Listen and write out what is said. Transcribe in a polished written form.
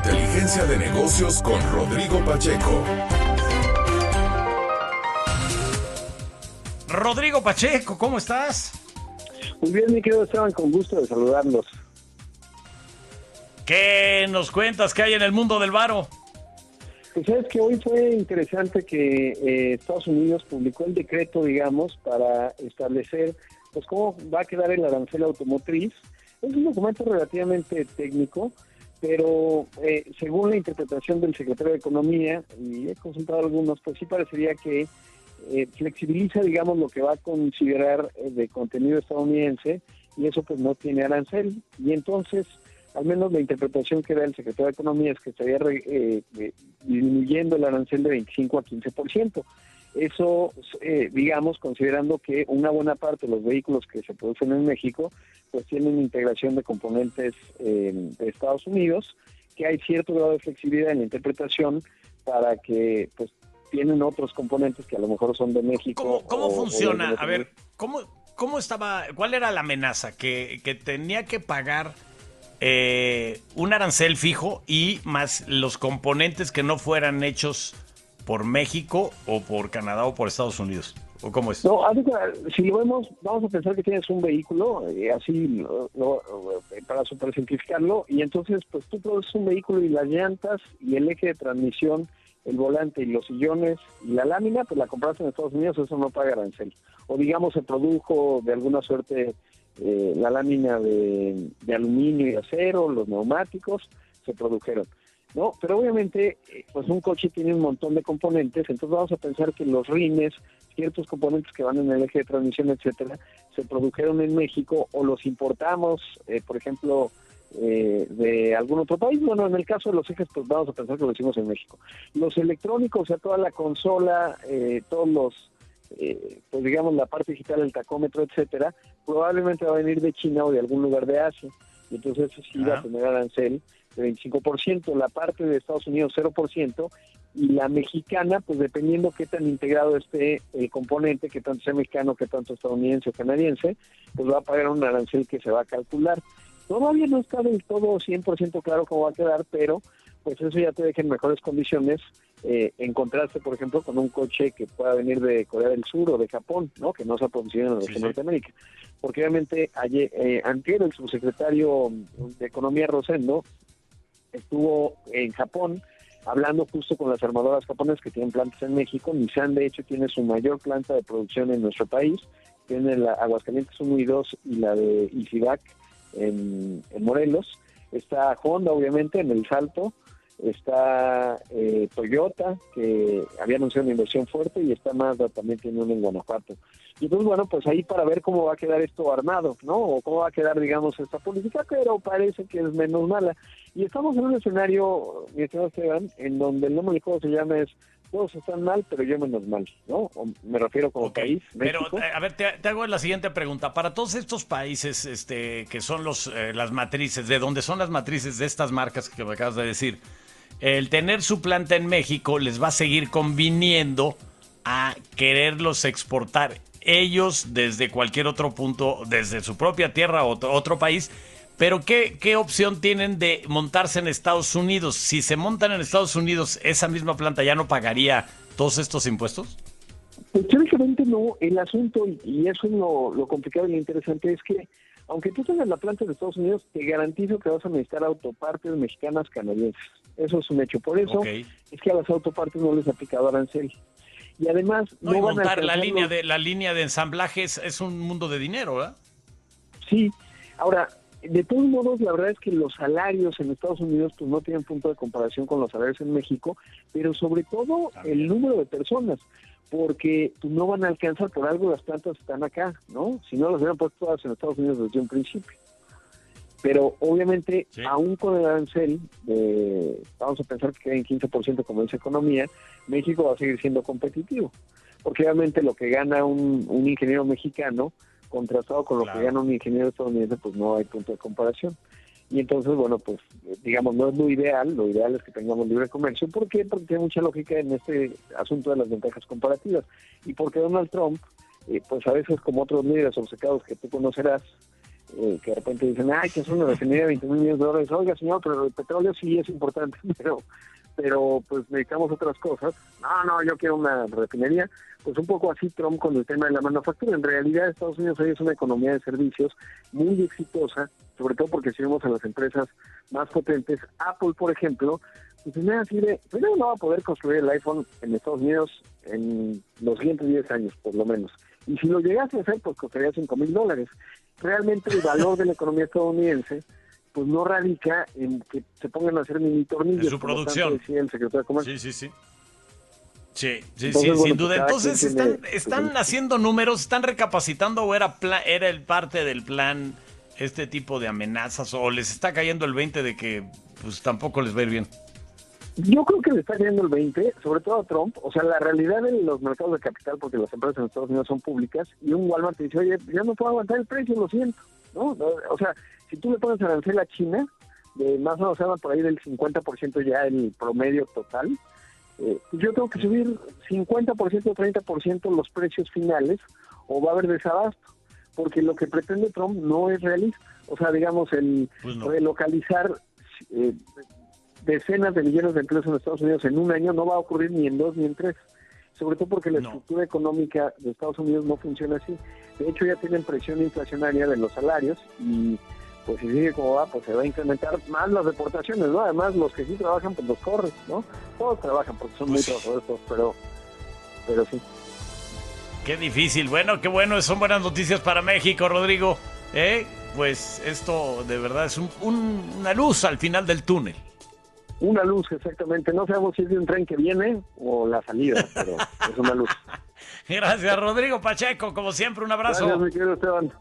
Inteligencia de negocios con Rodrigo Pacheco. Rodrigo Pacheco, ¿cómo estás? Muy bien, mi querido Esteban, con gusto de saludarlos. ¿Qué nos cuentas que hay en el mundo del varo? Pues sabes que hoy fue interesante que Estados Unidos publicó el decreto, digamos, para establecer pues cómo va a quedar el arancel automotriz. Es un documento relativamente técnico, pero según la interpretación del secretario de Economía, y he consultado a algunos, pues sí parecería que flexibiliza, digamos, lo que va a considerar de contenido estadounidense, y eso pues no tiene arancel. Y entonces, al menos la interpretación que da el secretario de Economía es que estaría disminuyendo el arancel de 25 a 15%. Eso, digamos, considerando que una buena parte de los vehículos que se producen en México, pues tienen integración de componentes de Estados Unidos, que hay cierto grado de flexibilidad en la interpretación para que, pues, tienen otros componentes que a lo mejor son de México. ¿Cómo funciona? A ver, ¿cómo estaba? ¿Cuál era la amenaza? Que tenía que pagar un arancel fijo y más los componentes que no fueran hechos por México o por Canadá o por Estados Unidos. ¿O cómo es? No, si lo vemos, vamos a pensar que tienes un vehículo, así para super simplificarlo, y entonces pues tú produces un vehículo y las llantas y el eje de transmisión, el volante y los sillones y la lámina, pues la compraste en Estados Unidos, eso no paga arancel. O digamos se produjo de alguna suerte la lámina de aluminio y acero, los neumáticos se produjeron, ¿no? Pero obviamente pues un coche tiene un montón de componentes, entonces vamos a pensar que los rines, ciertos componentes que van en el eje de transmisión, etcétera, se produjeron en México o los importamos, por ejemplo, de algún otro país. Bueno, en el caso de los ejes, pues vamos a pensar que lo hicimos en México. Los electrónicos, o sea, toda la consola, todos los, pues digamos, la parte digital, el tacómetro, etcétera, probablemente va a venir de China o de algún lugar de Asia, y entonces eso sí va a tener arancel de 25%, la parte de Estados Unidos 0%, y la mexicana, pues dependiendo qué tan integrado esté el componente, qué tanto sea mexicano, qué tanto estadounidense o canadiense, pues va a pagar un arancel que se va a calcular. Todavía no está del todo 100% claro cómo va a quedar, pero pues eso ya te deja en mejores condiciones encontrarse, por ejemplo, con un coche que pueda venir de Corea del Sur o de Japón, ¿no? Que no se ha producido en la región Norteamérica. Porque obviamente antier el subsecretario de Economía, Rosendo, estuvo en Japón hablando justo con las armadoras japonesas que tienen plantas en México. Nissan, de hecho, tiene su mayor planta de producción en nuestro país. Tiene la Aguascalientes 1 y 2 y la de Isivac en Morelos. Está Honda, obviamente, en El Salto. Está Toyota, que había anunciado una inversión fuerte, y está Mazda, también tiene uno en Guanajuato. Y entonces, bueno, pues ahí para ver cómo va a quedar esto armado, ¿no? O cómo va a quedar, digamos, esta política, pero parece que es menos mala. Y estamos en un escenario, mi estimado Esteban, en donde el nombre del juego se llama todos están mal, pero yo menos mal, ¿no? O me refiero como país, México. Pero, a ver, te hago la siguiente pregunta. Para todos estos países que son las matrices, ¿de dónde son las matrices de estas marcas que me acabas de decir? El tener su planta en México les va a seguir conviniendo a quererlos exportar ellos desde cualquier otro punto, desde su propia tierra o otro país. Pero ¿qué opción tienen de montarse en Estados Unidos? Si se montan en Estados Unidos, ¿esa misma planta ya no pagaría todos estos impuestos? Pues teóricamente no. El asunto, y eso es lo complicado y lo interesante, es que aunque tú tengas la planta de Estados Unidos, te garantizo que vas a necesitar autopartes mexicanas canadienses. Eso es un hecho. Por eso es que a las autopartes no les ha aplicado arancel. Y además no van montar a la línea de ensamblaje es un mundo de dinero, ¿verdad? Sí. Ahora, de todos modos, la verdad es que los salarios en Estados Unidos pues no tienen punto de comparación con los salarios en México, pero sobre todo el número de personas, porque pues, no van a alcanzar, por algo las plantas están acá, ¿no? Si no, las hubieran puesto todas en Estados Unidos desde un principio. Pero obviamente, aún con el arancel, vamos a pensar que queda en 15% como dice Economía, México va a seguir siendo competitivo, porque obviamente lo que gana un ingeniero mexicano contrastado con lo que gana un ingeniero estadounidense, pues no hay punto de comparación. Y entonces, bueno, pues digamos, no es lo ideal es que tengamos libre comercio. ¿Por qué? Porque tiene mucha lógica en este asunto de las ventajas comparativas. Y porque Donald Trump, pues a veces como otros líderes obcecados que tú conocerás, que de repente dicen, ay, que es una refinería de 20 mil millones de dólares. Oiga, señor, pero el petróleo sí es importante, pero pues necesitamos otras cosas. No, yo quiero una refinería. Pues un poco así Trump con el tema de la manufactura. En realidad Estados Unidos hoy es una economía de servicios muy exitosa, sobre todo porque si vemos a las empresas más potentes, Apple, por ejemplo, pues primero no va a poder construir el iPhone en Estados Unidos en los siguientes 10 años, por lo menos. Y si lo llegase a hacer, pues costaría $5,000. Realmente el valor de la economía estadounidense pues no radica en que se pongan a hacer mini tornillos. En su producción. Decía el secretario de Comercio. Sí, Entonces, sin duda. Entonces están haciendo números, están recapacitando o era el parte del plan este tipo de amenazas o les está cayendo el 20 de que pues tampoco les va a ir bien. Yo creo que le está cayendo el 20, sobre todo a Trump. O sea, la realidad de los mercados de capital, porque las empresas en Estados Unidos son públicas, y un Walmart te dice, oye, ya no puedo aguantar el precio, lo siento, ¿no? O sea, si tú le pones arancel a China, de más o menos por ahí del 50% ya el promedio total, pues yo tengo que subir 50% o 30% los precios finales, o va a haber desabasto, porque lo que pretende Trump no es realista. O sea, digamos, el relocalizar decenas de millones de empleos en Estados Unidos en un año no va a ocurrir ni en 2 ni en 3, sobre todo porque la estructura económica de Estados Unidos no funciona así. De hecho, ya tienen presión inflacionaria de los salarios y pues si sigue como va, pues se va a incrementar más las deportaciones, ¿no? Además, los que sí trabajan, pues los corres, ¿no? Todos trabajan porque son muy trabajadores, pero sí. Qué difícil. Bueno, qué bueno, son buenas noticias para México, Rodrigo. Pues esto de verdad es una luz al final del túnel. Una luz, exactamente. No sabemos si es de un tren que viene o la salida, pero es una luz. Gracias, Rodrigo Pacheco. Como siempre, un abrazo. Gracias, mi querido Esteban.